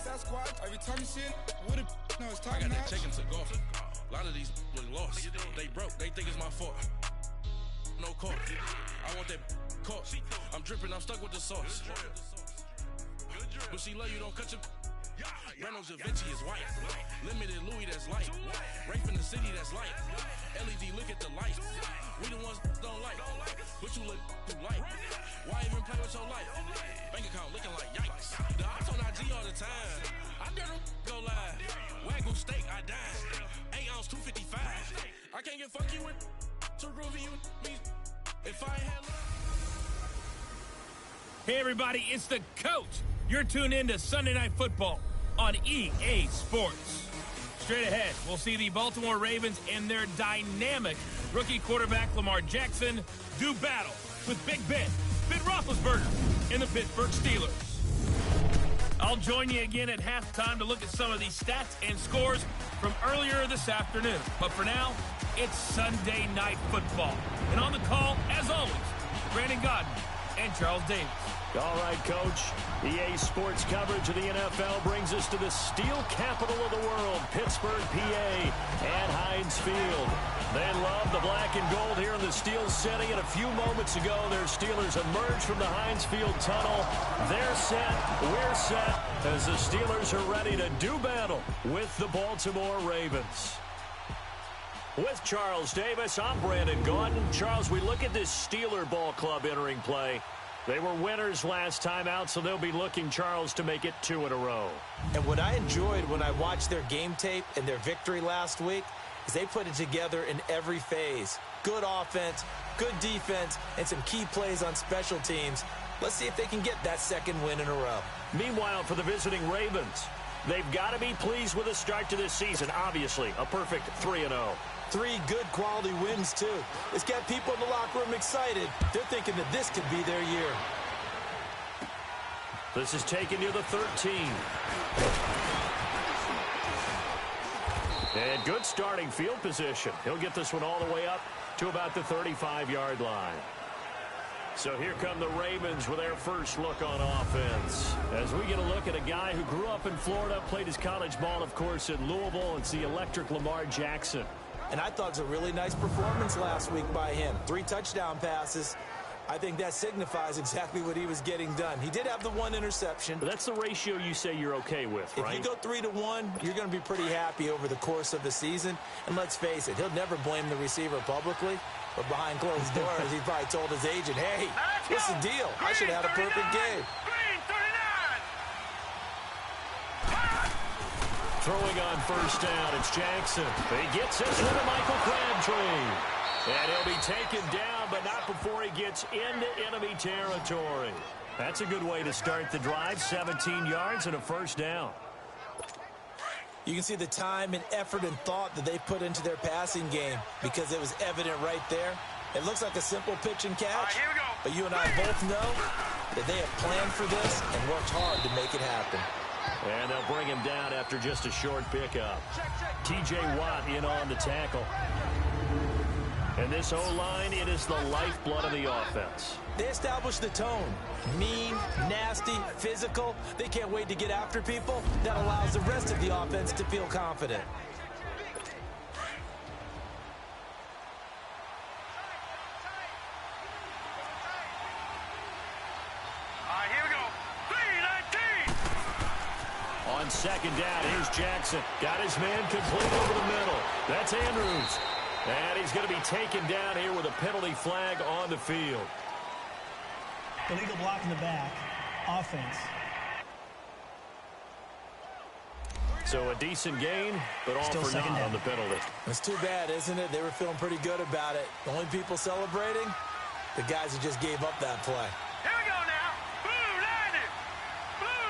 Every time you see it, what it no, it's talking. I got that check into golf. A lot of these look lost. They broke. They think it's my fault. No court. I want that court. I'm dripping. I'm stuck with the sauce. But she love you. Don't cut your. Reynolds Da Vinci is white. Limited Louis, that's light. Rape in the city, that's light. LED, look at the light. We the ones don't like. But you look too light. Why even play with your life? Bank account looking like yikes. The ops on IG all the time. I dare them go live. Wagyu steak, I dine. 8 ounce, 255. I can't get fuck you with too groovy you me. If I had love. Hey everybody, it's the coach. You're tuned in to Sunday Night Football on EA Sports. Straight ahead, we'll see the Baltimore Ravens and their dynamic rookie quarterback Lamar Jackson do battle with Big Ben Roethlisberger and the Pittsburgh Steelers. I'll join you again at halftime to look at some of these stats and scores from earlier this afternoon. But for now, it's Sunday Night Football. And on the call, as always, Brandon Godden and Charles Davis. All right, Coach. EA Sports coverage of the NFL brings us to the steel capital of the world, Pittsburgh, PA, and Heinz Field. They love the black and gold here in the steel setting, and a few moments ago, their Steelers emerged from the Heinz Field tunnel. They're set, we're set, as the Steelers are ready to do battle with the Baltimore Ravens. With Charles Davis, I'm Brandon Gaudin. Charles, we look at this Steeler ball club entering play. They were winners last time out, so they'll be looking, Charles, to make it 2 in a row. And what I enjoyed when I watched their game tape and their victory last week is they put it together in every phase. Good offense, good defense, and some key plays on special teams. Let's see if they can get that second win in a row. Meanwhile, for the visiting Ravens, they've got to be pleased with the start to this season. Obviously, a perfect 3-0. 3 good quality wins, too. It's got people in the locker room excited. They're thinking that this could be their year. This is taken near the 13. And good starting field position. He'll get this one all the way up to about the 35-yard line. So here come the Ravens with their first look on offense. As we get a look at a guy who grew up in Florida, played his college ball, of course, in Louisville. It's the electric Lamar Jackson. And I thought it was a really nice performance last week by him. 3 touchdown passes. I think that signifies exactly what he was getting done. He did have the 1 interception. But that's the ratio you say you're okay with, right? If you go 3-1, you're going to be pretty happy over the course of the season. And let's face it, he'll never blame the receiver publicly. But behind closed doors, he probably told his agent, hey, what's the deal? I should have had a perfect game. Throwing on first down, it's Jackson. He gets this one to Michael Crabtree. And he'll be taken down, but not before he gets into enemy territory. That's a good way to start the drive. 17 yards and a first down. You can see the time and effort and thought that they put into their passing game because it was evident right there. It looks like a simple pitch and catch, but you and I both know that they have planned for this and worked hard to make it happen. And they'll bring him down after just a short pickup. T.J. Watt in on the tackle. And this O-line, it is the lifeblood of the offense. They established the tone. Mean, nasty, physical. They can't wait to get after people. That allows the rest of the offense to feel confident. Here we go. 3-19. On second down, here's Jackson. Got his man complete over the middle. That's Andrews. And he's going to be taken down here with a penalty flag on the field. Illegal block in the back. Offense. So a decent gain, but all Still for second naught down on the penalty. It's too bad, isn't it? They were feeling pretty good about it. The only people celebrating, the guys who just gave up that play. Here we go now. Blue 90. Blue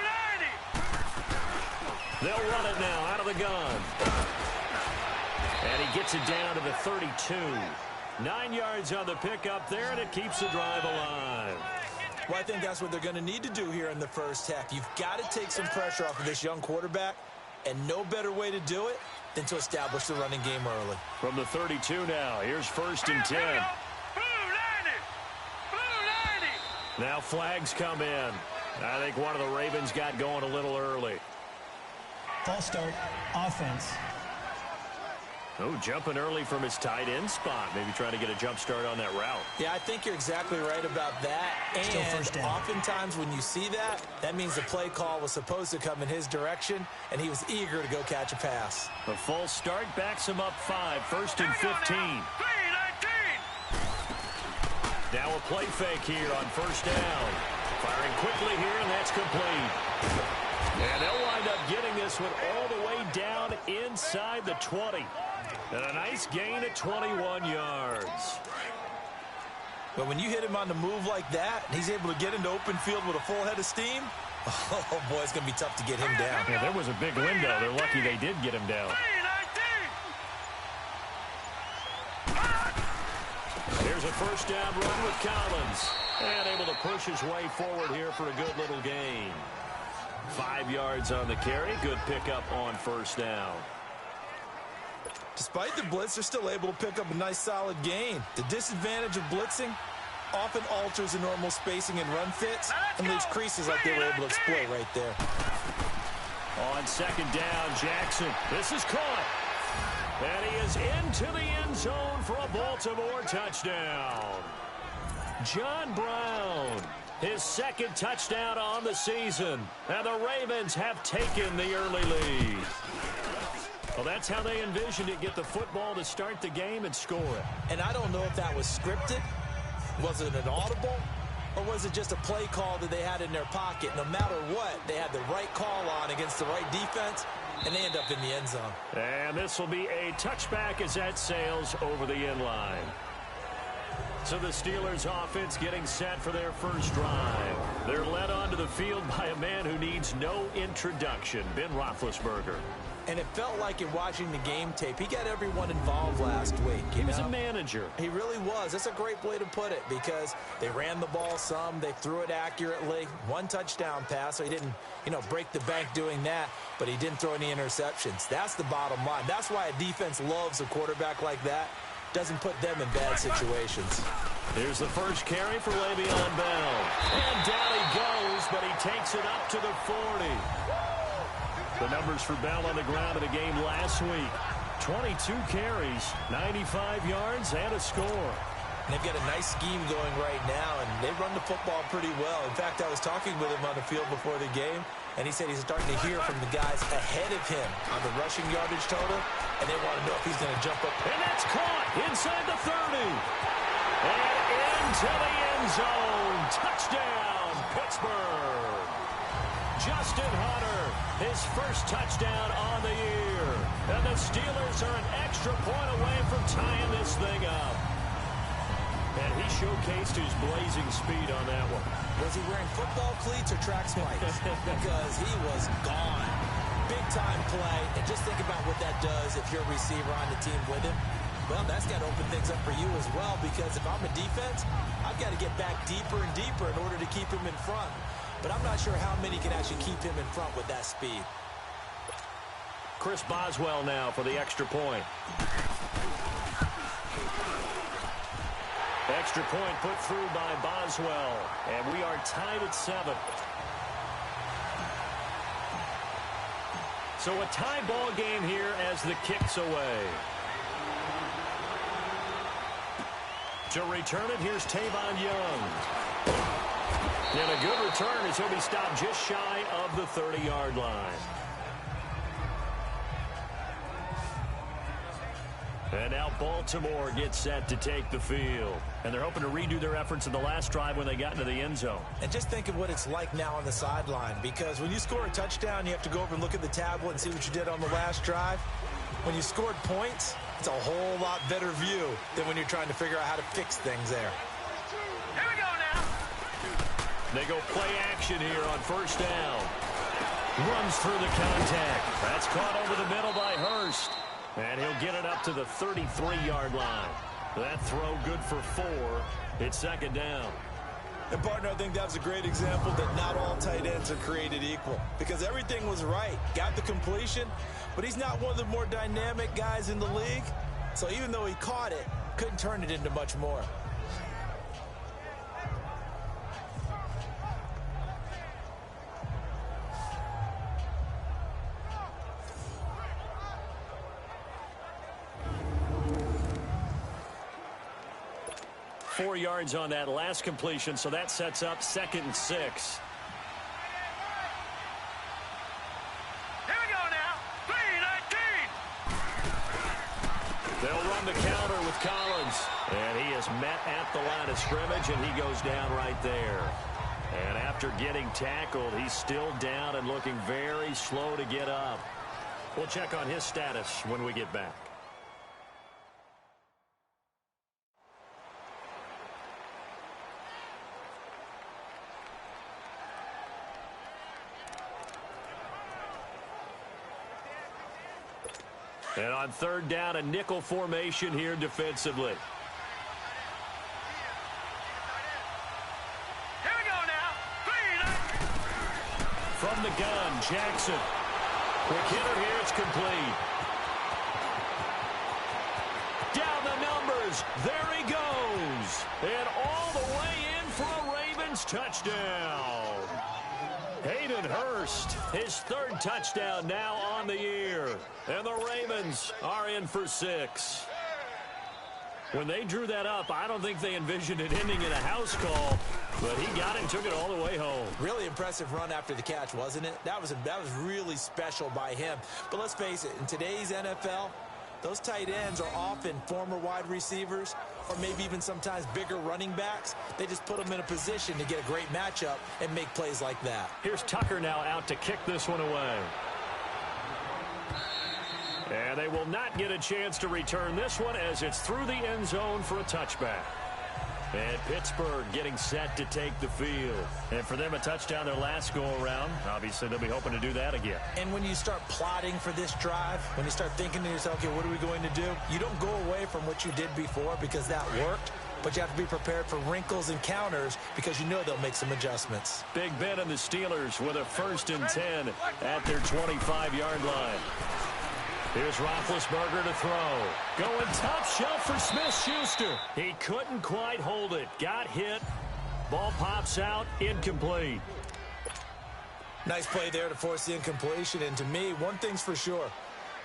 90. They'll run it now out of the gun. And he gets it down to the 32. 9 yards on the pickup there, and it keeps the drive alive. Well, I think that's what they're going to need to do here in the first half. You've got to take some pressure off of this young quarterback, and no better way to do it than to establish the running game early. From the 32 now, here's 1st and 10. Blue 90. Blue 90. Now flags come in. I think one of the Ravens got going a little early. False start, offense. Oh, jumping early from his tight end spot. Maybe trying to get a jump start on that route. Yeah, I think you're exactly right about that. Still And first down. oftentimes when you see that, that means the play call was supposed to come in his direction, and he was eager to go catch a pass. The false start backs him up 5, 1st and 15. Now a play fake here on 1st down. Firing quickly here, and that's complete. And they'll wind up getting this one all the way down inside the 20. And a nice gain at 21 yards. But when you hit him on the move like that, and he's able to get into open field with a full head of steam, oh, boy, it's going to be tough to get him down. Yeah, there was a big window. They're lucky they did get him down. Here's a 1st down run with Collins. And able to push his way forward here for a good little gain. 5 yards on the carry. Good pickup on 1st down. Despite the blitz, they're still able to pick up a nice solid gain. The disadvantage of blitzing often alters the normal spacing and run fits and leaves creases like they were able to exploit right there. On 2nd down, Jackson. This is caught. And he is into the end zone for a Baltimore touchdown. John Brown, his 2nd touchdown on the season. And the Ravens have taken the early lead. Well, that's how they envisioned it. Get the football to start the game and score it. And I don't know if that was scripted. Was it an audible? Or was it just a play call that they had in their pocket? No matter what, they had the right call on against the right defense, and they end up in the end zone. And this will be a touchback as that sails over the end line. So the Steelers offense getting set for their first drive. They're led onto the field by a man who needs no introduction, Ben Roethlisberger. And it felt like in watching the game tape, he got everyone involved last week. He was a manager. He really was. That's a great way to put it because they ran the ball some. They threw it accurately. 1 touchdown pass, so he didn't, break the bank doing that, but he didn't throw any interceptions. That's the bottom line. That's why a defense loves a quarterback like that. Doesn't put them in bad situations. Here's the first carry for Le'Veon Bell. And down he goes, but he takes it up to the 40. The numbers for Bell on the ground in the game last week. 22 carries, 95 yards, and a score. And they've got a nice scheme going right now, and they run the football pretty well. In fact, I was talking with him on the field before the game, and he said he's starting to hear from the guys ahead of him on the rushing yardage total, and they want to know if he's going to jump up. And that's caught inside the 30. And into the end zone. Touchdown, Pittsburgh. Justin Hunter, his first touchdown on the year. And the Steelers are an extra point away from tying this thing up. And he showcased his blazing speed on that one. Was he wearing football cleats or track spikes? Because he was gone. Big-time play. And just think about what that does if you're a receiver on the team with him. Well, that's got to open things up for you as well, because if I'm a defense, I've got to get back deeper and deeper in order to keep him in front. But I'm not sure how many can actually keep him in front with that speed. Chris Boswell now for the extra point. Extra point put through by Boswell. And we are tied at 7. So a tie ball game here as the kick's away. To return it, here's Tavon Young. And a good return as he'll be stopped just shy of the 30-yard line. And now Baltimore gets set to take the field. And they're hoping to redo their efforts in the last drive when they got into the end zone. And just think of what it's like now on the sideline, because when you score a touchdown, you have to go over and look at the tablet and see what you did on the last drive. When you scored points, it's a whole lot better view than when you're trying to figure out how to fix things there. Here we go now. They go play action here on first down. Runs through the contact. That's caught over the middle by Hurst. And he'll get it up to the 33-yard line. That throw good for 4. It's second down. And, partner, I think that was a great example that not all tight ends are created equal, because everything was right. Got the completion, but he's not one of the more dynamic guys in the league. So even though he caught it, couldn't turn it into much more. 4 yards on that last completion, so that sets up 2nd and 6. Here we go now. 3-19. They'll run the counter with Collins. And he is met at the line of scrimmage, and he goes down right there. And after getting tackled, he's still down and looking very slow to get up. We'll check on his status when we get back. And on 3rd down, a nickel formation here defensively. Here we go now. 3-19. From the gun, Jackson. Quick hitter here, it's complete. Down the numbers, there he goes. And all the way in for a Ravens touchdown. Hayden Hurst, his 3rd touchdown now on the year. And the Ravens are in for 6. When they drew that up, I don't think they envisioned it ending in a house call, but he got it and took it all the way home. Really impressive run after the catch, wasn't it? That was really special by him. But let's face it, in today's NFL, those tight ends are often former wide receivers or maybe even sometimes bigger running backs. They just put them in a position to get a great matchup and make plays like that. Here's Tucker now out to kick this one away. And they will not get a chance to return this one as it's through the end zone for a touchback. And Pittsburgh getting set to take the field. And for them, a touchdown their last go-around. Obviously, they'll be hoping to do that again. And when you start plotting for this drive, when you start thinking to yourself, okay, what are we going to do? You don't go away from what you did before because that worked. But you have to be prepared for wrinkles and counters because you know they'll make some adjustments. Big Ben and the Steelers with a 1st and 10 at their 25-yard line. Here's Roethlisberger to throw. Going top shelf for Smith-Schuster. He couldn't quite hold it. Got hit. Ball pops out. Incomplete. Nice play there to force the incompletion. And to me, one thing's for sure.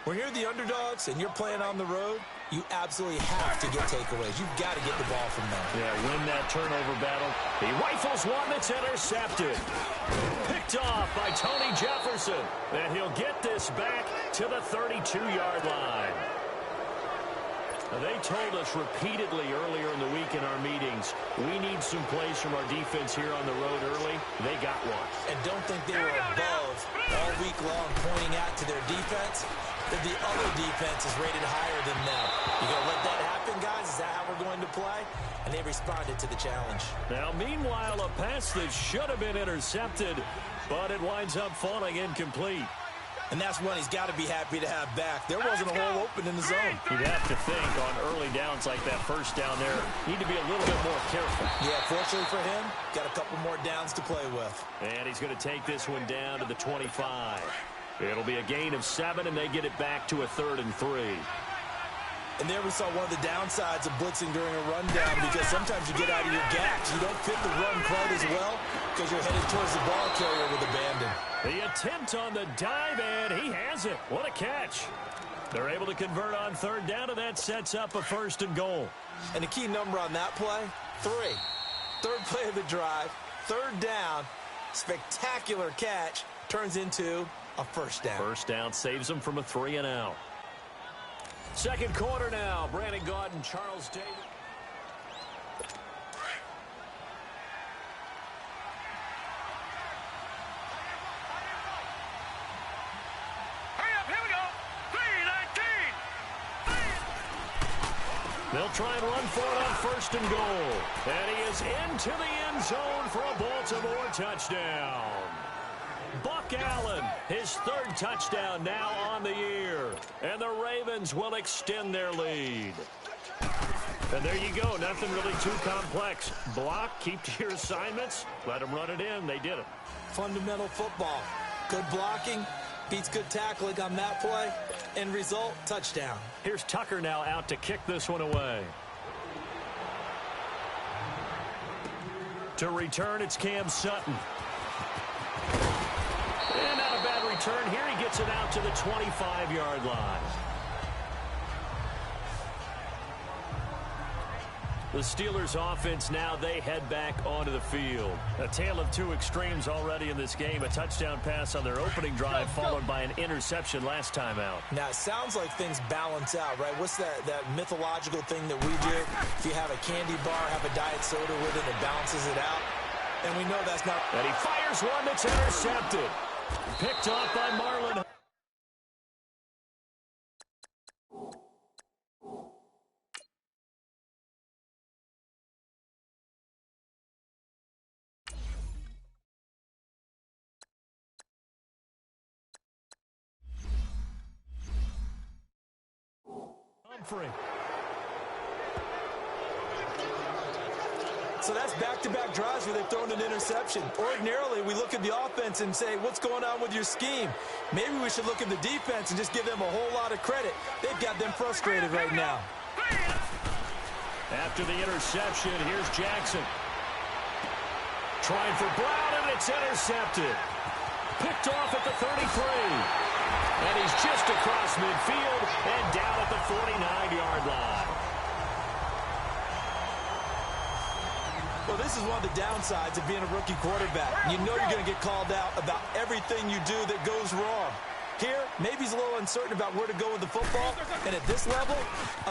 When you're the underdogs and you're playing on the road, you absolutely have to get takeaways. You've got to get the ball from them. Yeah, win that turnover battle. He rifles one that's intercepted. Picked off by Tony Jefferson. And he'll get this back to the 32-yard line. Now, they told us repeatedly earlier in the week in our meetings, we need some plays from our defense here on the road early. They got one. And don't think they were above all week long pointing out to their defense that the other defense is rated higher than them. You going to let that happen, guys? Is that how we're going to play? And they responded to the challenge. Now, meanwhile, a pass that should have been intercepted, but it winds up falling incomplete. And that's one he's got to be happy to have back. There wasn't a hole open in the zone. You'd have to think on early downs like that first down there, need to be a little bit more careful. Yeah, fortunately for him, got a couple more downs to play with. And he's going to take this one down to the 25. It'll be a gain of 7, and they get it back to a 3rd and 3. And there we saw one of the downsides of blitzing during a rundown because sometimes you get out of your gaps. You don't fit the run quite as well because you're headed towards the ball carrier with abandon. The attempt on the dive, and he has it. What a catch. They're able to convert on 3rd down, and that sets up a 1st and goal. And the key number on that play, 3. 3rd play of the drive, 3rd down, spectacular catch, turns into a 1st down. 1st down saves them from a 3-and-out. 2nd quarter now. Brandon Gaudin, Charles Davis. Hurry up, here we go. 3-19. They'll try and run for it on 1st and goal. And he is into the end zone for a Baltimore touchdown. Buck Allen, his 3rd touchdown now on the year. And the Ravens will extend their lead. And there you go. Nothing really too complex. Block, keep to your assignments, let them run it in. They did it. Fundamental football. Good blocking, beats good tackling on that play. End result, touchdown. Here's Tucker now out to kick this one away. To return, it's Cam Sutton. And not a bad return here. He gets it out to the 25-yard line. The Steelers offense now, they head back onto the field. A tale of two extremes already in this game. A touchdown pass on their opening drive followed by an interception last time out. Now, it sounds like things balance out, right? What's that mythological thing that we do? If you have a candy bar, have a diet soda with it, it balances it out. And we know that's not... And he fires one that's intercepted. Picked off by Marlon. So that's back-to-back drives where they've thrown an interception. Ordinarily, we look at the offense and say, what's going on with your scheme? Maybe we should look at the defense and just give them a whole lot of credit. They've got them frustrated right now. After the interception, here's Jackson. Trying for Brown, and it's intercepted. Picked off at the 33. And he's just across midfield and down at the 49-yard line. Well, this is one of the downsides of being a rookie quarterback. You know you're going to get called out about everything you do that goes wrong. Here, maybe he's a little uncertain about where to go with the football. And at this level,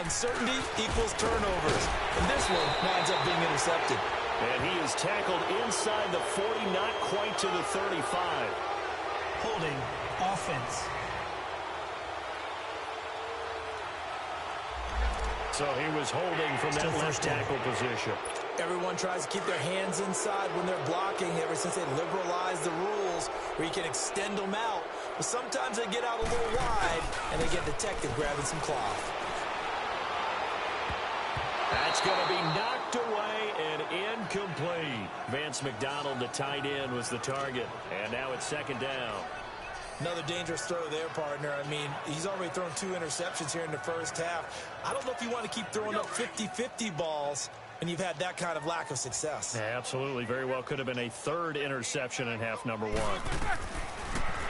uncertainty equals turnovers. And this one winds up being intercepted. And he is tackled inside the 40, not quite to the 35. Holding offense. So he was holding from that left tackle position. Everyone tries to keep their hands inside when they're blocking ever since they liberalized the rules where you can extend them out. But sometimes they get out a little wide and they get detected grabbing some cloth. That's going to be knocked away and incomplete. Vance McDonald, the tight end, was the target. And now it's second down. Another dangerous throw there, partner. I mean, he's already thrown 2 interceptions here in the first half. I don't know if you want to keep throwing up 50-50 balls when you've had that kind of lack of success. Yeah, absolutely. Very well could have been a third interception in half number 1.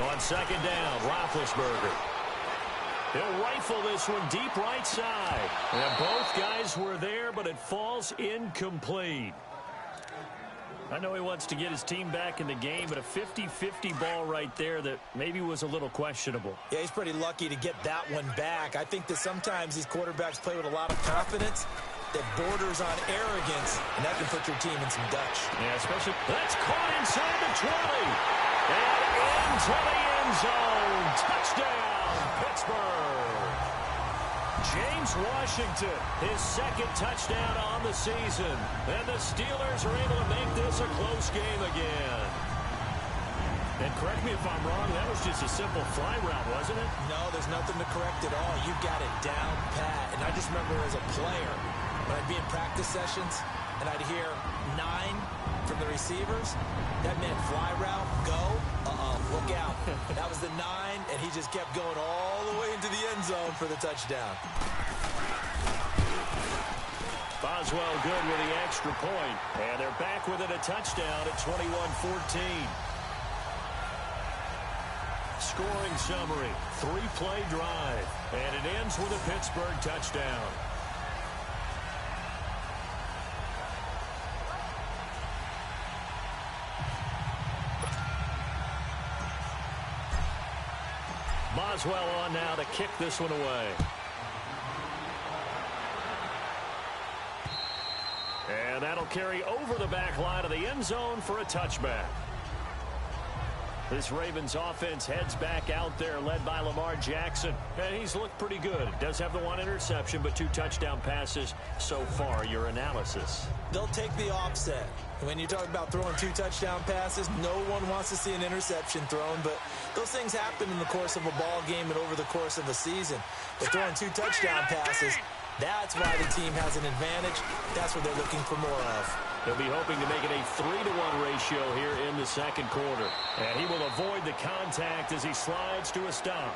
On second down, Roethlisberger. He'll rifle this one deep right side. And both guys were there, but it falls incomplete. I know he wants to get his team back in the game, but a 50-50 ball right there that maybe was a little questionable. Yeah, he's pretty lucky to get that one back. I think that sometimes these quarterbacks play with a lot of confidence that borders on arrogance, and that can put your team in some Dutch. Yeah, especially that's caught inside the 20. And into the end zone. Touchdown, Pittsburgh. James Washington, his second touchdown on the season. And the Steelers are able to make this a close game again. And correct me if I'm wrong, that was just a simple fly route, wasn't it? No, there's nothing to correct at all. You got it down pat. And I just remember as a player, when I'd be in practice sessions and I'd hear 9 from the receivers, that meant fly route, go, look out. That was the 9, and he just kept going all the way into the end zone for the touchdown. Boswell good with the extra point, and they're back within a touchdown at 21-14. Scoring summary, 3-play drive, and it ends with a Pittsburgh touchdown. Boswell on now to kick this one away. And that'll carry over the back line of the end zone for a touchback. This Ravens offense heads back out there, led by Lamar Jackson. And he's looked pretty good. Does have the 1 interception, but 2 touchdown passes so far. Your analysis? They'll take the offset. When you talk about throwing 2 touchdown passes, no one wants to see an interception thrown, but those things happen in the course of a ball game and over the course of a season. But throwing 2 touchdown passes, that's why the team has an advantage. That's what they're looking for more of. He'll be hoping to make it a 3-to-1 ratio here in the second quarter. And he will avoid the contact as he slides to a stop.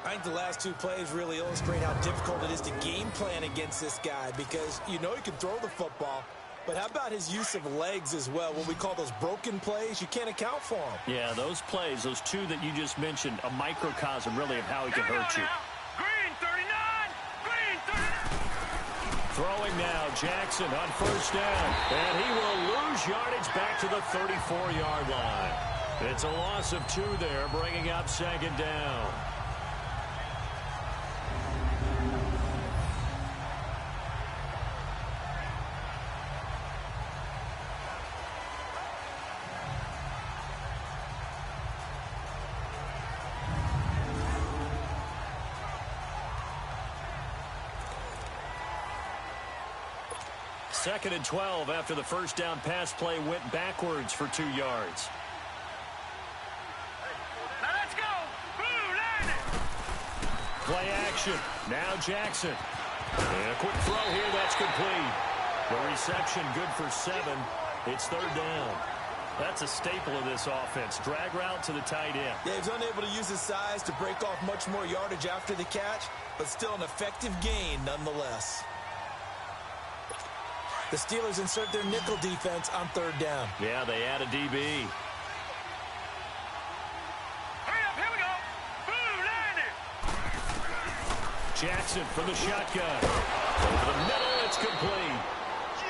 I think the last 2 plays really illustrate how difficult it is to game plan against this guy because you know he can throw the football, but how about his use of legs as well? What we call those broken plays, you can't account for them. Yeah, those plays, those 2 that you just mentioned, a microcosm really of how he can hurt you. Green 39. Throwing now, Jackson on first down. And he will lose yardage back to the 34-yard line. It's a loss of 2 there, bringing up second down. Second and 12 after the first down pass play went backwards for 2 yards. Now let's go. Boom, land it. Play action. Now Jackson. And a quick throw here. That's complete. The reception good for 7. It's third down. That's a staple of this offense. Drag route to the tight end. Yeah, he's unable to use his size to break off much more yardage after the catch, but still an effective gain nonetheless. The Steelers insert their nickel defense on third down. Yeah, they add a DB. Hurry up, here we go. Boom, land it. Jackson from the shotgun. Over the middle, it's complete.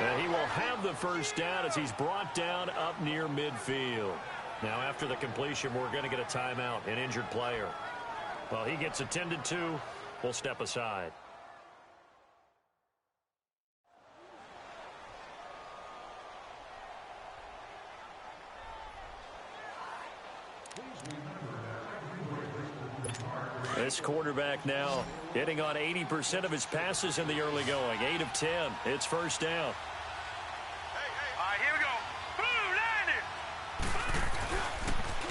And he will have the first down as he's brought down up near midfield. Now, after the completion, we're going to get a timeout, an injured player. Well, he gets attended to. We'll step aside. This quarterback now hitting on 80% of his passes in the early going. 8 of 10. It's first down. All right, here we go. Boom, land it.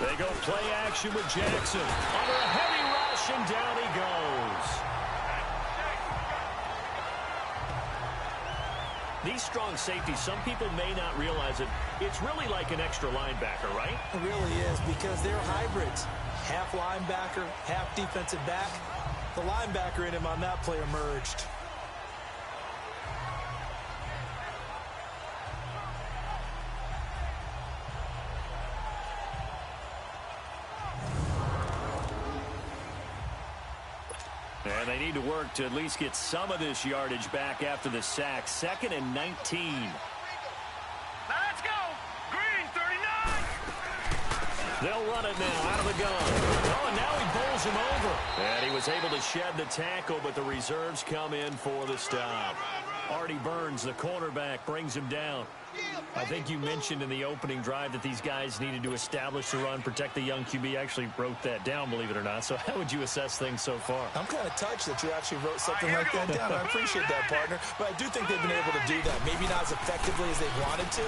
They go play action with Jackson. Under a heavy rush, and down he goes. These strong safeties, some people may not realize it. It's really like an extra linebacker, right? It really is, because they're hybrids. Half linebacker, half defensive back. The linebacker in him on that play emerged. And they need to work to at least get some of this yardage back after the sack. 2nd and 19. Now let's go. Green, 39. They'll run it now out of the gun. Oh, and now he bowls him over. And he was able to shed the tackle, but the reserves come in for the stop. Artie Burns, the cornerback, brings him down. I think you mentioned in the opening drive that these guys needed to establish the run, protect the young QB. Actually wrote that down, believe it or not. So how would you assess things so far? I'm kind of touched that you actually wrote something like that down. I appreciate that, partner. But I do think they've been able to do that. Maybe not as effectively as they wanted to,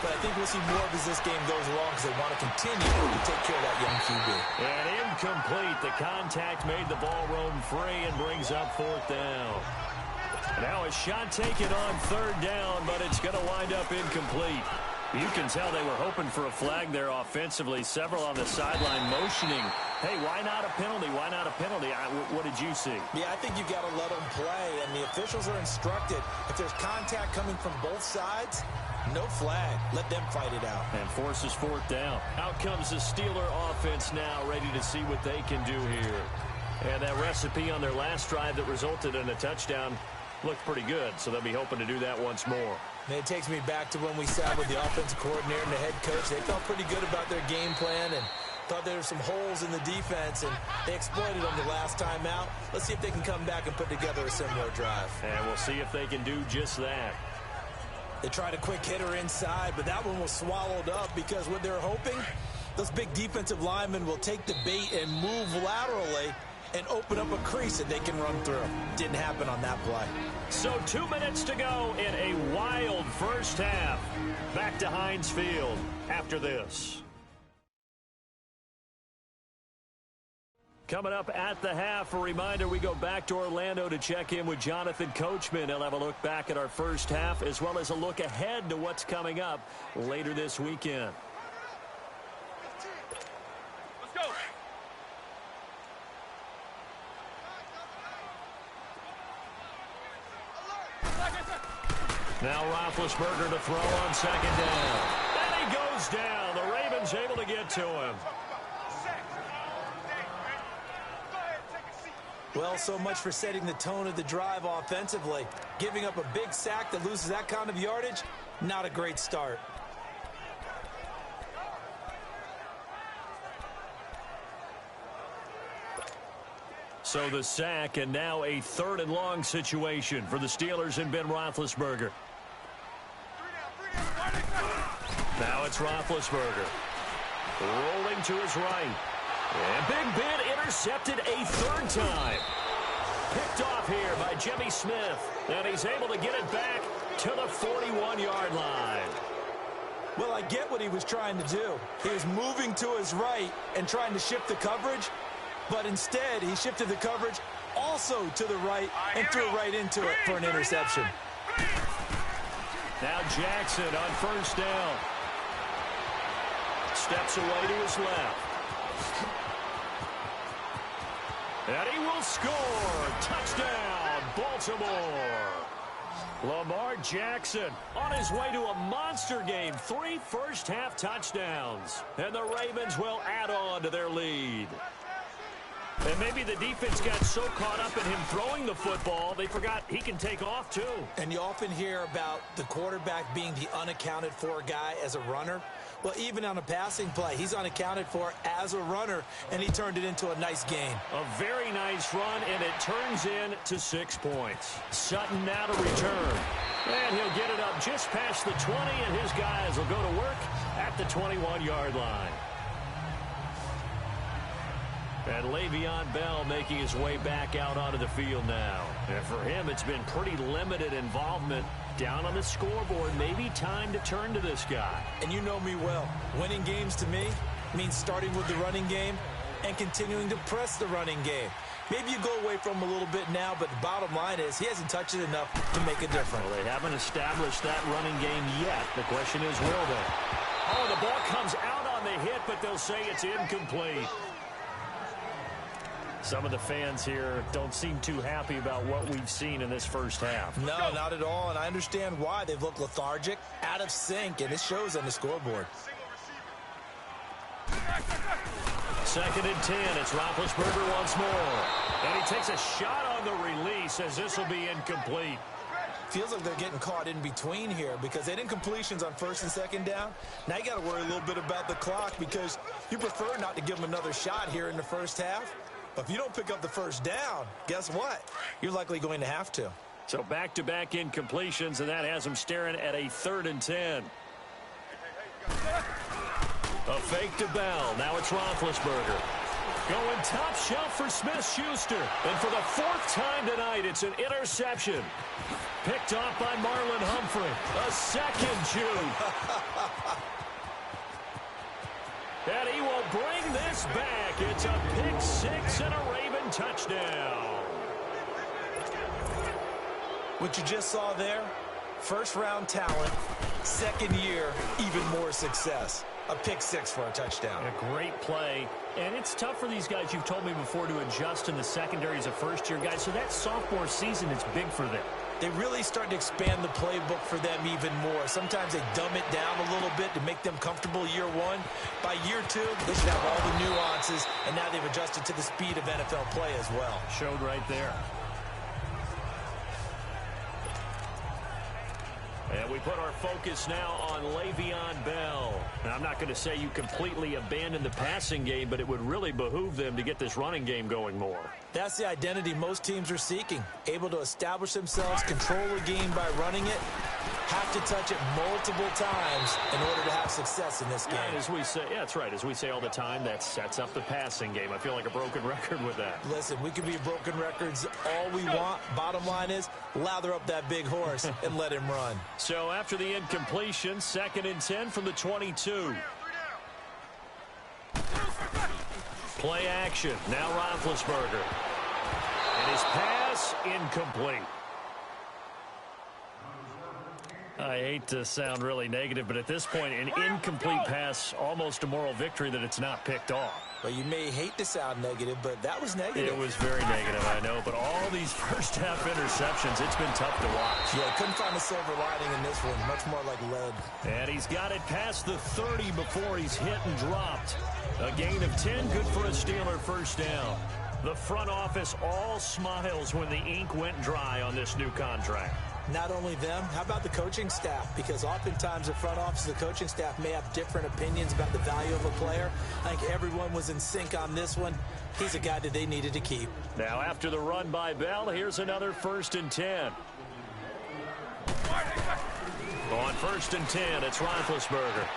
but I think we'll see more of as this game goes along because they want to continue to take care of that young QB. And incomplete. The contact made the ball roam free and brings up fourth down. Now a shot taken on third down, but it's going to wind up incomplete. You can tell they were hoping for a flag there offensively. Several on the sideline motioning. Hey, why not a penalty? Why not a penalty? What did you see? Yeah, I think you've got to let them play, and the officials are instructed. If there's contact coming from both sides, no flag. Let them fight it out. And forces fourth down. Out comes the Steeler offense now, ready to see what they can do here. And that recipe on their last drive that resulted in a touchdown looked pretty good, so they'll be hoping to do that once more. And it takes me back to when we sat with the offensive coordinator and the head coach. They felt pretty good about their game plan and thought there were some holes in the defense, and they exploited them the last time out. Let's see if they can come back and put together a similar drive. And we'll see if they can do just that. They tried a quick hitter inside, but that one was swallowed up because what they're hoping, those big defensive linemen will take the bait and move laterally and open up a crease that they can run through. Didn't happen on that play. So 2 minutes to go in a wild first half. Back to Heinz Field after this. Coming up at the half, a reminder, we go back to Orlando to check in with Jonathan Coachman. He'll have a look back at our first half as well as a look ahead to what's coming up later this weekend. Let's go. Now Roethlisberger to throw on second down. And he goes down. The Ravens able to get to him. Well, so much for setting the tone of the drive offensively. Giving up a big sack that loses that kind of yardage, not a great start. So the sack, and now a 3rd and long situation for the Steelers and Ben Roethlisberger. Now it's Roethlisberger. Rolling to his right. And Big Ben intercepted a 3rd time. Picked off here by Jimmy Smith. And he's able to get it back to the 41-yard line. Well, I get what he was trying to do. He was moving to his right and trying to shift the coverage. But instead, he shifted the coverage also to the right and threw right into it for an interception. Now Jackson on 1st down. Steps away to his left. And he will score. Touchdown, Baltimore. Lamar Jackson on his way to a monster game. 3 first-half touchdowns. And the Ravens will add on to their lead. And maybe the defense got so caught up in him throwing the football, they forgot he can take off too. And you often hear about the quarterback being the unaccounted for guy as a runner. Well, even on a passing play, he's unaccounted for as a runner, and he turned it into a nice gain. A very nice run, and it turns into 6 points. Sutton now to return. And he'll get it up just past the 20, and his guys will go to work at the 21-yard line. And Le'Veon Bell making his way back out onto the field now. And for him, it's been pretty limited involvement down on the scoreboard. Maybe time to turn to this guy. And you know me well. Winning games to me means starting with the running game and continuing to press the running game. Maybe you go away from him a little bit now, but the bottom line is he hasn't touched it enough to make a difference. Well, they haven't established that running game yet. The question is, will they? Oh, the ball comes out on the hit, but they'll say it's incomplete. Some of the fans here don't seem too happy about what we've seen in this first half. No, not at all, and I understand why. They've looked lethargic, out of sync, and it shows on the scoreboard. 2nd and 10. It's Roethlisberger once more. And he takes a shot on the release as this will be incomplete. Feels like they're getting caught in between here because they did incompletions on 1st and 2nd down. Now you got to worry a little bit about the clock because you prefer not to give them another shot here in the first half. But if you don't pick up the 1st down, guess what? You're likely going to have to. So back-to-back incompletions, and that has them staring at a 3rd and 10. A fake to Bell. Now it's Roethlisberger. Going top shelf for Smith-Schuster. And for the 4th time tonight, it's an interception. Picked off by Marlon Humphrey. A 2nd juke. And he will bring this back. It's a pick 6 and a Raven touchdown. What you just saw there, 1st-round talent, 2nd year, even more success. A pick 6 for a touchdown. A great play. And it's tough for these guys, you've told me before, to adjust in the secondary as a first-year guy. So that sophomore season is big for them. They really start to expand the playbook for them even more. Sometimes they dumb it down a little bit to make them comfortable year 1. By year 2, they should have all the nuances, and now they've adjusted to the speed of NFL play as well. Showed right there. And we put our focus now on Le'Veon Bell. Now, I'm not going to say you completely abandon the passing game, but it would really behoove them to get this running game going more. That's the identity most teams are seeking. Able to establish themselves, control the game by running it, have to touch it multiple times in order to have success in this game. And as we say, yeah, that's right. As we say all the time, that sets up the passing game. I feel like a broken record with that. Listen, we can be broken records all we want. Bottom line is, lather up that big horse and let him run. So after the incompletion, 2nd and 10 from the 22. Play action. Now Roethlisberger. And his pass incomplete. I hate to sound really negative, but at this point, an incomplete pass, almost a moral victory that it's not picked off. Well, you may hate to sound negative, but that was negative. It was very negative, I know. But all these first-half interceptions, it's been tough to watch. Yeah, couldn't find a silver lining in this one. Much more like lead. And he's got it past the 30 before he's hit and dropped. A gain of 10, good for a Steeler 1st down. The front office all smiles when the ink went dry on this new contract. Not only them, how about the coaching staff? Because oftentimes the front office, the coaching staff may have different opinions about the value of a player. I think everyone was in sync on this one. He's a guy that they needed to keep. Now after the run by Bell, here's another 1st and 10. On 1st and 10, it's Roethlisberger.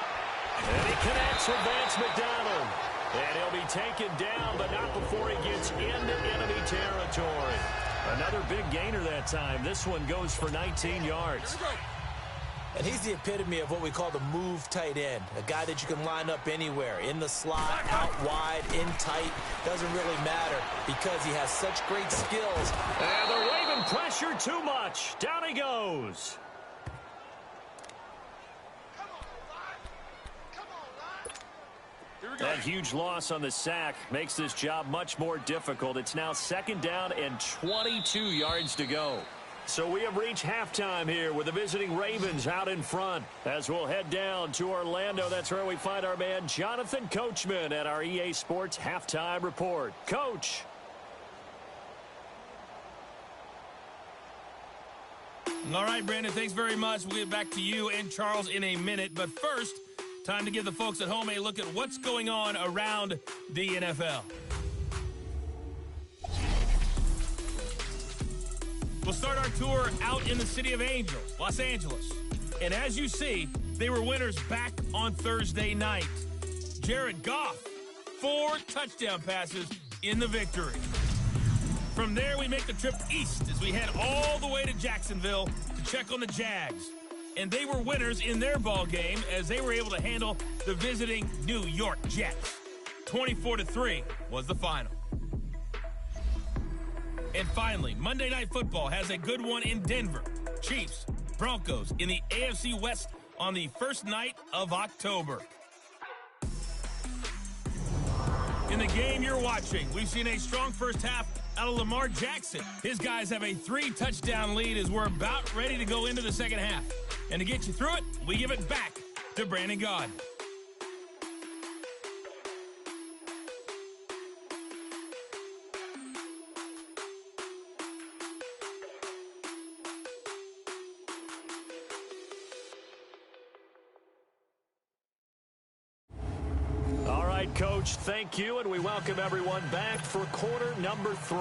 And he connects with Vance McDonald. And he'll be taken down, but not before he gets into enemy territory. Another big gainer that time. This one goes for 19 yards. And he's the epitome of what we call the move tight end. A guy that you can line up anywhere. In the slot, out wide, in tight. Doesn't really matter because he has such great skills. And they're waving pressure too much. Down he goes. That huge loss on the sack makes this job much more difficult. It's now 2nd down and 22 yards to go. So we have reached halftime here with the visiting Ravens out in front. As we'll head down to Orlando, that's where we find our man Jonathan Coachman at our EA Sports Halftime Report. Coach. All right, Brandon, thanks very much. We'll get back to you and Charles in a minute. But first, time to give the folks at home a look at what's going on around the NFL. We'll start our tour out in the city of Angels, Los Angeles. And as you see, they were winners back on Thursday night. Jared Goff, 4 touchdown passes in the victory. From there, we make the trip east as we head all the way to Jacksonville to check on the Jags. And they were winners in their ball game as they were able to handle the visiting New York Jets. 24-3 was the final. And finally, Monday Night Football has a good one in Denver. Chiefs, Broncos in the AFC West on the first night of October. In the game you're watching, we've seen a strong first half out of Lamar Jackson. His guys have a 3-touchdown lead as we're about ready to go into the second half. And to get you through it, we give it back to Brandon Gaudin. All right, Coach, thank you, and we welcome everyone back for quarter number 3.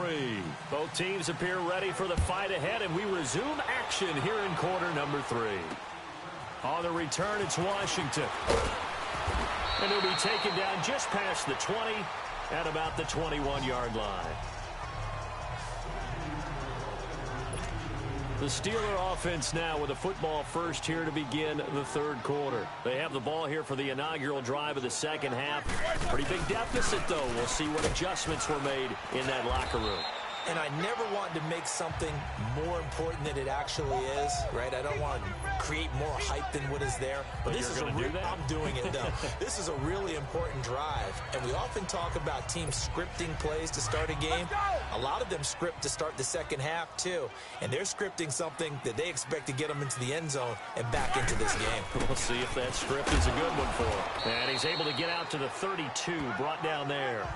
Both teams appear ready for the fight ahead, and we resume action here in quarter number 3. On the return, it's Washington. And he'll be taken down just past the 20 at about the 21-yard line. The Steeler offense now with a football first here to begin the 3rd quarter. They have the ball here for the inaugural drive of the second half. Pretty big deficit, though. We'll see what adjustments were made in that locker room. And I never want to make something more important than it actually is, right? I don't want to create more hype than what is there. But this is I'm doing it, though. This is a really important drive. And we often talk about teams scripting plays to start a game. A lot of them script to start the second half, too. And they're scripting something that they expect to get them into the end zone and back into this game. We'll see if that script is a good one for him. And he's able to get out to the 32, brought down there.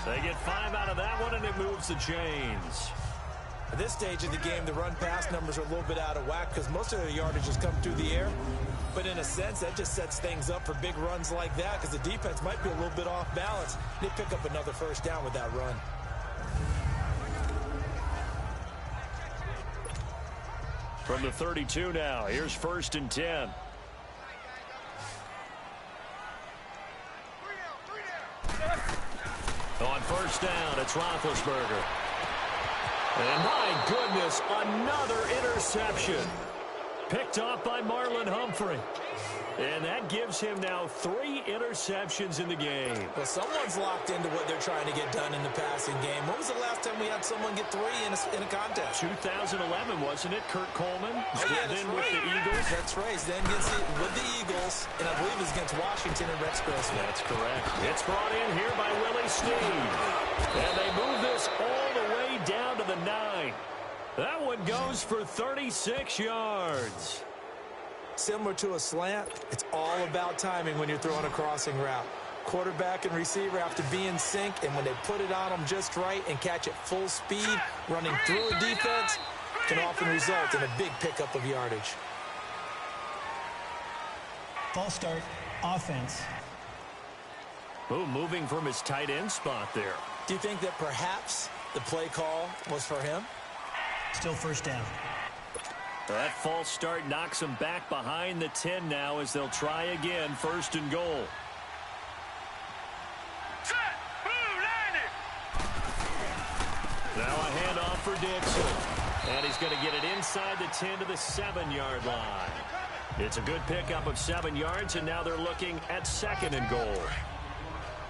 They get 5 out of that one, and it moves the chains. At this stage of the game, the run-pass numbers are a little bit out of whack because most of their yardage has come through the air. But in a sense, that just sets things up for big runs like that because the defense might be a little bit off balance. They pick up another first down with that run. From the 32 now, here's 1st and 10. On 1st down, it's Roethlisberger. And my goodness, another interception. Picked off by Marlon Humphrey. And that gives him now 3 interceptions in the game. Well, someone's locked into what they're trying to get done in the passing game. When was the last time we had someone get 3 in a contest? 2011, wasn't it? Kurt Coleman. Oh, yeah, then right. with the Eagles. That's right. Then gets it with the Eagles, and I believe it's against Washington and Rex Grossman. That's correct. It's brought in here by Willie Snead. And they move this all the way down to the 9. That one goes for 36 yards. Similar to a slant, it's all about timing when you're throwing a crossing route. Quarterback and receiver have to be in sync, and when they put it on them just right and catch it full speed, running through a defense, can often result in a big pickup of yardage. False start, offense. Oh, moving from his tight end spot there. Do you think that perhaps the play call was for him? Still first down. That false start knocks him back behind the 10 now as they'll try again, 1st and goal. Set. Blue line it. Now a handoff for Dixon. And he's going to get it inside the 10 to the 7-yard line. It's a good pickup of 7 yards, and now they're looking at 2nd and goal.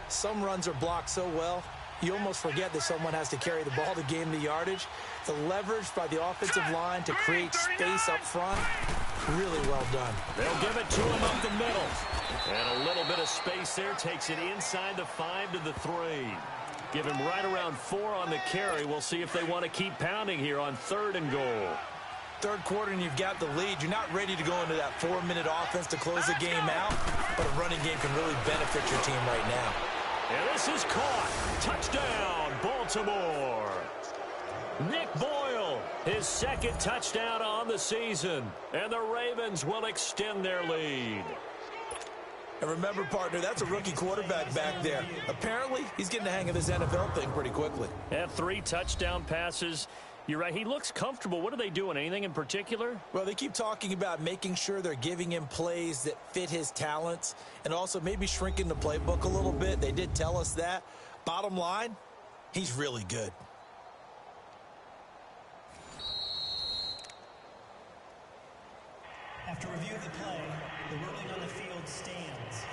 Some runs are blocked so well, you almost forget that someone has to carry the ball to gain the yardage. The leverage by the offensive line to create space up front, really well done. They'll give it to him up the middle. And a little bit of space there takes it inside the 5 to the 3. Give him right around 4 on the carry. We'll see if they want to keep pounding here on 3rd and goal. Third quarter and you've got the lead. You're not ready to go into that 4-minute offense to close the game out, but a running game can really benefit your team right now. And this is caught. Touchdown, Baltimore. Nick Boyle, his 2nd touchdown on the season. And the Ravens will extend their lead. And remember, partner, that's a rookie quarterback back there. Apparently, he's getting the hang of this NFL thing pretty quickly. Had 3 touchdown passes. You're right. He looks comfortable. What are they doing? Anything in particular? Well, they keep talking about making sure they're giving him plays that fit his talents and also maybe shrinking the playbook a little bit. They did tell us that. Bottom line, he's really good. After review of the play, the ruling on the field stands.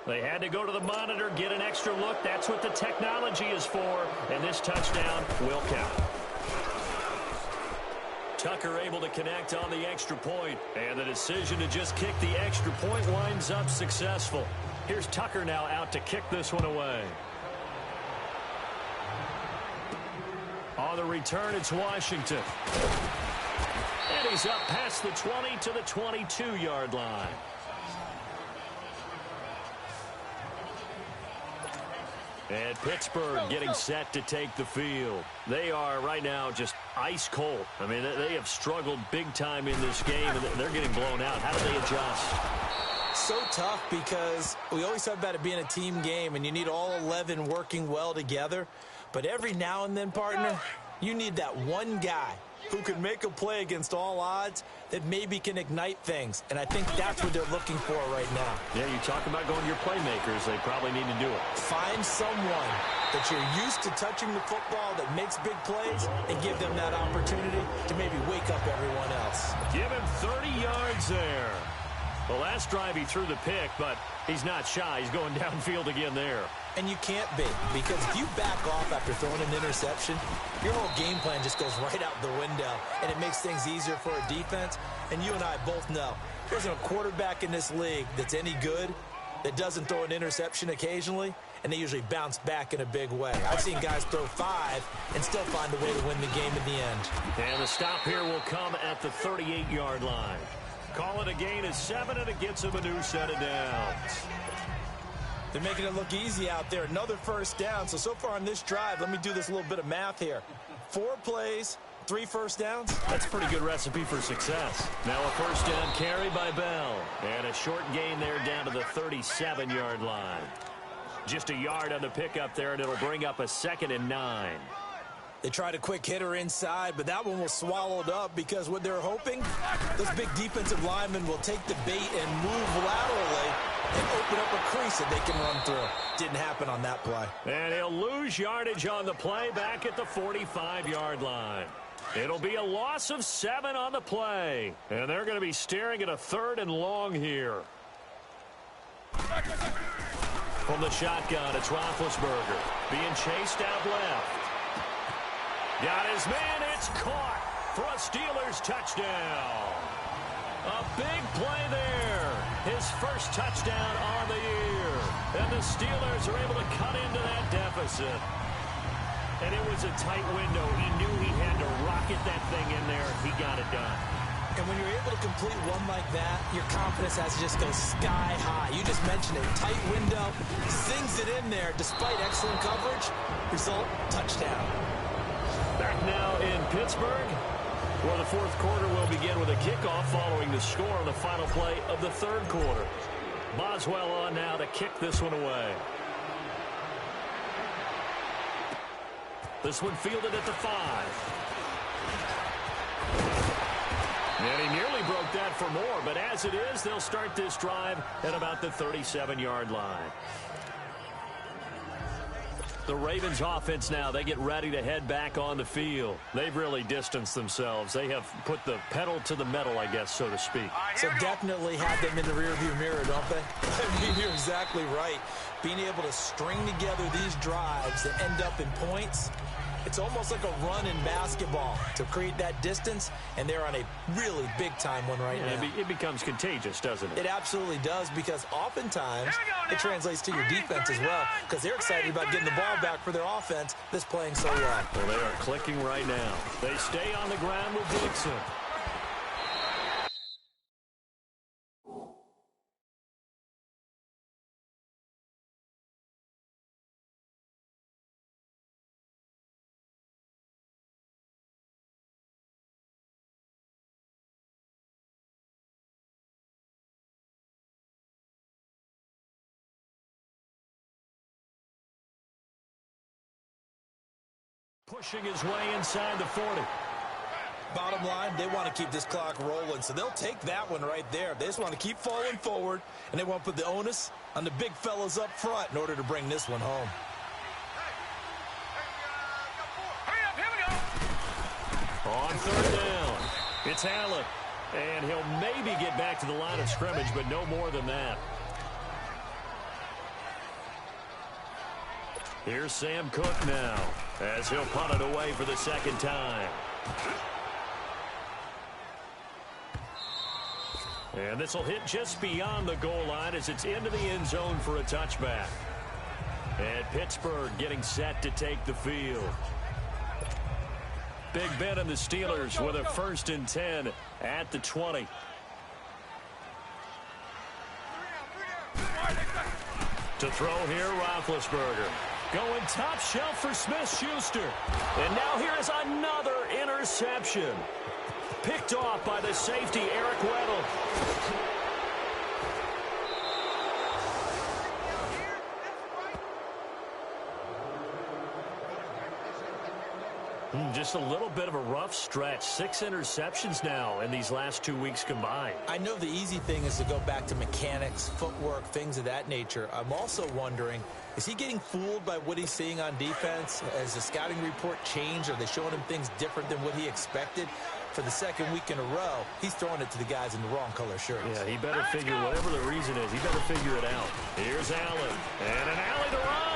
They had to go to the monitor, get an extra look. That's what the technology is for. And this touchdown will count. Tucker able to connect on the extra point, and the decision to just kick the extra point winds up successful. Here's Tucker now out to kick this one away. On the return, it's Washington. And he's up past the 20 to the 22-yard line. And Pittsburgh getting set to take the field. They are right now just ice cold. I mean, they have struggled big time in this game, and they're getting blown out. How do they adjust? So tough because we always talk about it being a team game, and you need all 11 working well together. But every now and then, partner, you need that one guy who can make a play against all odds that maybe can ignite things. And I think that's what they're looking for right now. Yeah, you talk about going to your playmakers. They probably need to do it. Find someone that you're used to touching the football that makes big plays and give them that opportunity to maybe wake up everyone else. Give him 30 yards there. The last drive he threw the pick, but he's not shy. He's going downfield again there. And you can't be, because if you back off after throwing an interception, your whole game plan just goes right out the window, and it makes things easier for a defense. And you and I both know there's a quarterback in this league that's any good that doesn't throw an interception occasionally, and they usually bounce back in a big way. I've seen guys throw 5 and still find a way to win the game in the end. And the stop here will come at the 38-yard line. Call it a gain of 7, and it gets him a new set of downs. They're making it look easy out there. Another first down. So far on this drive, let me do this little bit of math here. 4 plays, 3 first downs. That's a pretty good recipe for success. Now a first down carry by Bell. And a short gain there down to the 37-yard line. Just a yard on the pickup there, and it'll bring up a 2nd and 9. They tried a quick hitter inside, but that one was swallowed up because what they're hoping, those big defensive linemen will take the bait and move laterally and open up a crease that they can run through. Didn't happen on that play. And he'll lose yardage on the play back at the 45-yard line. It'll be a loss of 7 on the play. And they're going to be staring at a 3rd and long here. From the shotgun, it's Roethlisberger being chased out left. Got his man, it's caught for a Steelers touchdown. A big play there. His first touchdown on the year. And the Steelers are able to cut into that deficit. And it was a tight window. He knew he had to rocket that thing in there. He got it done. And when you're able to complete one like that, your confidence has to just go sky high. You just mentioned it. Tight window. in there despite excellent coverage. Result, touchdown. Back now in Pittsburgh, where the fourth quarter will begin with a kickoff following the score on the final play of the third quarter. Boswell on now to kick this one away. This one fielded at the 5. And he nearly broke that for more, but as it is, they'll start this drive at about the 37-yard line. The Ravens offense now, they get ready to head back on the field. They've really distanced themselves. They have put the pedal to the metal, I guess, so to speak. So definitely have them in the rearview mirror, don't they? I mean, you're exactly right. Being able to string together these drives that end up in points, it's almost like a run in basketball to create that distance, and they're on a really big-time one right now. It becomes contagious, doesn't it? It absolutely does, because oftentimes it translates to your defense as well, because they're excited about getting the ball back for their offense that's playing so well. Well, they are clicking right now. They stay on the ground with Dixon. Pushing his way inside the 40. Bottom line, they want to keep this clock rolling, so they'll take that one right there. They just want to keep falling forward, and they want to put the onus on the big fellas up front in order to bring this one home. On third down, it's Allen, and he'll maybe get back to the line of scrimmage, but no more than that. Here's Sam Cook now, as he'll punt it away for the second time. And this will hit just beyond the goal line as it's into the end zone for a touchback. And Pittsburgh getting set to take the field. Big Ben and the Steelers with a 1st and 10 at the 20. To throw here, Roethlisberger. Going top shelf for Smith-Schuster. And now here is another interception. Picked off by the safety, Eric Weddle. Just a little bit of a rough stretch. 6 interceptions now in these last 2 weeks combined. I know the easy thing is to go back to mechanics, footwork, things of that nature. I'm also wondering, is he getting fooled by what he's seeing on defense? Has the scouting report changed? Are they showing him things different than what he expected? For the second week in a row, he's throwing it to the guys in the wrong color shirts. Yeah, he better figure, whatever the reason is, he better figure it out. Here's Allen, and an alley to run.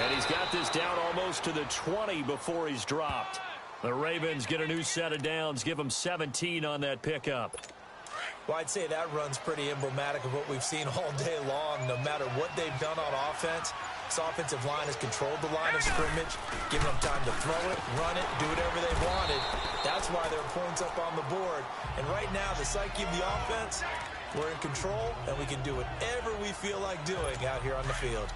And he's got this down almost to the 20 before he's dropped. The Ravens get a new set of downs, give them 17 on that pickup. Well, I'd say that run's pretty emblematic of what we've seen all day long. No matter what they've done on offense, this offensive line has controlled the line of scrimmage, given them time to throw it, run it, do whatever they wanted. That's why there are points up on the board. And right now, the psyche of the offense, we're in control, and we can do whatever we feel like doing out here on the field.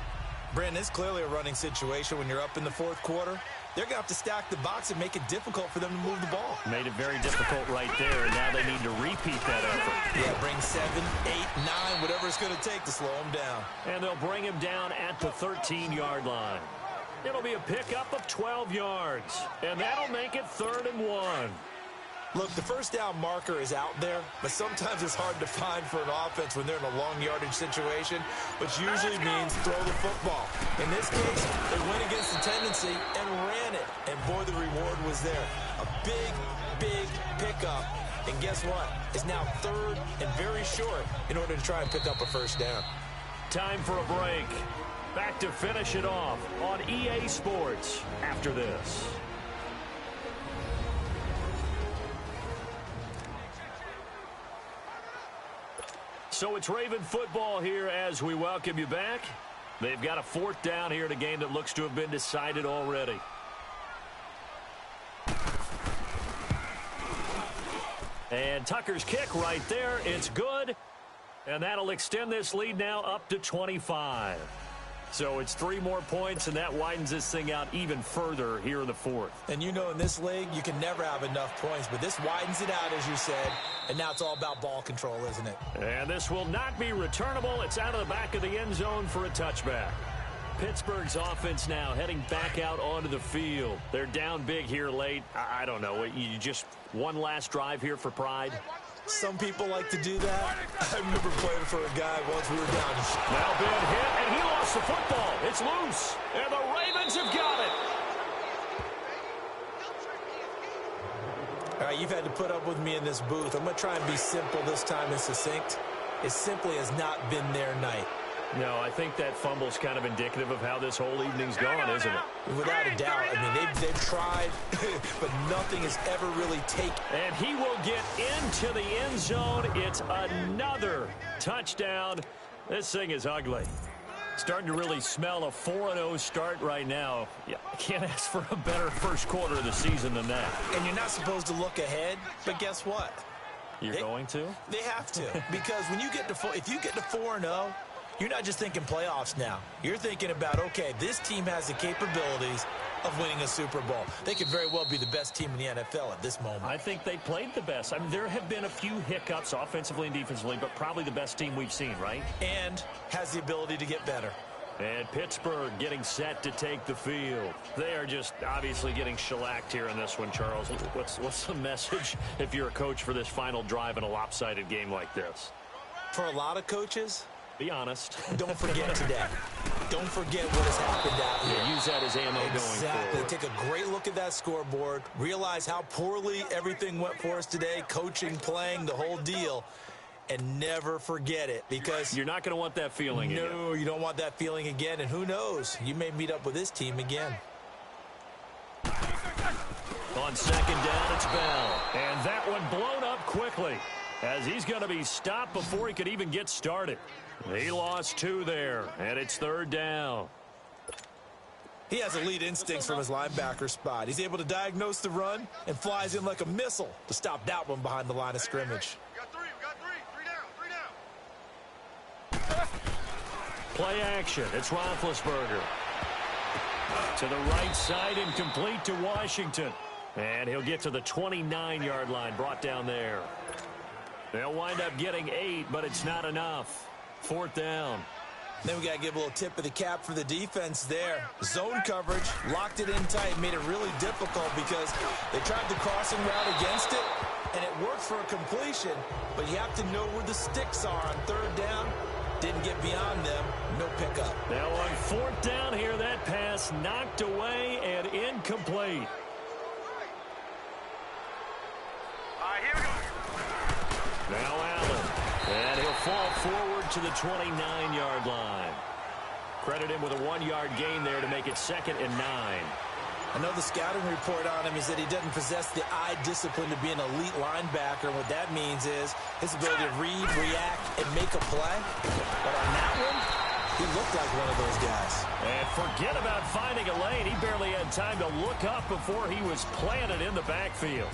Brandon, it's clearly a running situation when you're up in the fourth quarter. They're going to have to stack the box and make it difficult for them to move the ball. Made it very difficult right there, and now they need to repeat that effort. Yeah, bring 7, 8, 9, whatever it's going to take to slow them down. And they'll bring him down at the 13-yard line. It'll be a pickup of 12 yards, and that'll make it 3rd and 1. Look, the first down marker is out there, but sometimes it's hard to find for an offense when they're in a long yardage situation, which usually means throw the football. In this case, they went against the tendency and ran it, and boy, the reward was there. A big, big pickup, and guess what? It's now 3rd and very short in order to try and pick up a first down. Time for a break. Back to finish it off on EA Sports after this. So it's Raven football here as we welcome you back. They've got a 4th down here in a game that looks to have been decided already. And Tucker's kick right there. It's good. And that'll extend this lead now up to 25. So it's 3 more points, and that widens this thing out even further here in the fourth. And you know in this league, you can never have enough points, but this widens it out, as you said, and now it's all about ball control, isn't it? And this will not be returnable. It's out of the back of the end zone for a touchback. Pittsburgh's offense now heading back out onto the field. They're down big here late. I don't know. You just one last drive here for pride? Some people like to do that. I remember playing for a guy once we were down. Now been hit, and he lost the football. It's loose, and the Ravens have got it. All right, you've had to put up with me in this booth. I'm going to try and be simple this time and succinct. It simply has not been their night. No, I think that fumble's kind of indicative of how this whole evening's gone, isn't it? Without a doubt. I mean, they've tried, but nothing has ever really taken. And he will get into the end zone. It's another touchdown. This thing is ugly. Starting to really smell a 4-0 start right now. Yeah, I can't ask for a better first quarter of the season than that. And you're not supposed to look ahead, but guess what? You're going to? They have to. Because when you get to if you get to 4-0, you're not just thinking playoffs now. You're thinking about, okay, this team has the capabilities of winning a Super Bowl. They could very well be the best team in the NFL at this moment. I think they played the best. I mean, there have been a few hiccups offensively and defensively, but probably the best team we've seen, right? And has the ability to get better. And Pittsburgh getting set to take the field. They are just obviously getting shellacked here in this one, Charles. What's the message if you're a coach for this final drive in a lopsided game like this? For a lot of coaches, be honest. Don't forget today. Don't forget what has happened out here. Yeah, use that as ammo going Exactly. forward. Take a great look at that scoreboard. Realize how poorly everything went for us today. Coaching, playing, the whole deal. And never forget it, because you're not going to want that feeling again. No, you don't want that feeling again. And who knows? You may meet up with this team again. On second down, it's Bell. And that one blown up quickly, as he's going to be stopped before he could even get started. He lost 2 there, and it's third down. He has elite instincts from his linebacker spot. He's able to diagnose the run and flies in like a missile to stop that one behind the line of scrimmage. We got three down. Play action. It's Roethlisberger. To the right side and complete to Washington. And he'll get to the 29-yard line, brought down there. They'll wind up getting 8, but it's not enough. Fourth down. Then we got to give a little tip of the cap for the defense there. Zone coverage, locked it in tight, made it really difficult because they tried the crossing route against it, and it worked for a completion, but you have to know where the sticks are on third down. Didn't get beyond them. No pickup. Now on fourth down here, that pass knocked away and incomplete. Here we go. Now Allen. And he'll fall forward to the 29-yard line. Credit him with a 1-yard gain there to make it 2nd and 9. I know the scouting report on him is that he doesn't possess the eye discipline to be an elite linebacker. What that means is his ability to read, react, and make a play. But on that one, he looked like one of those guys. And forget about finding a lane. He barely had time to look up before he was planted in the backfield.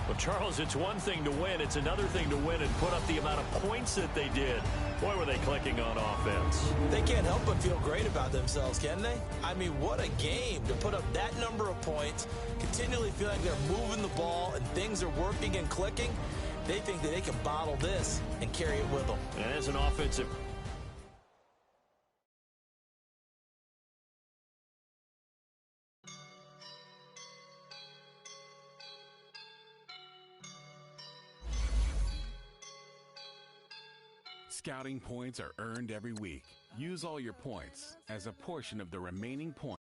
Well, Charles, it's one thing to win. It's another thing to win and put up the amount of points that they did. Boy, were they clicking on offense. They can't help but feel great about themselves, can they? I mean, what a game to put up that number of points, continually feel like they're moving the ball and things are working and clicking. They think that they can bottle this and carry it with them. And as an offensive... Scouting points are earned every week. Use all your points as a portion of the remaining points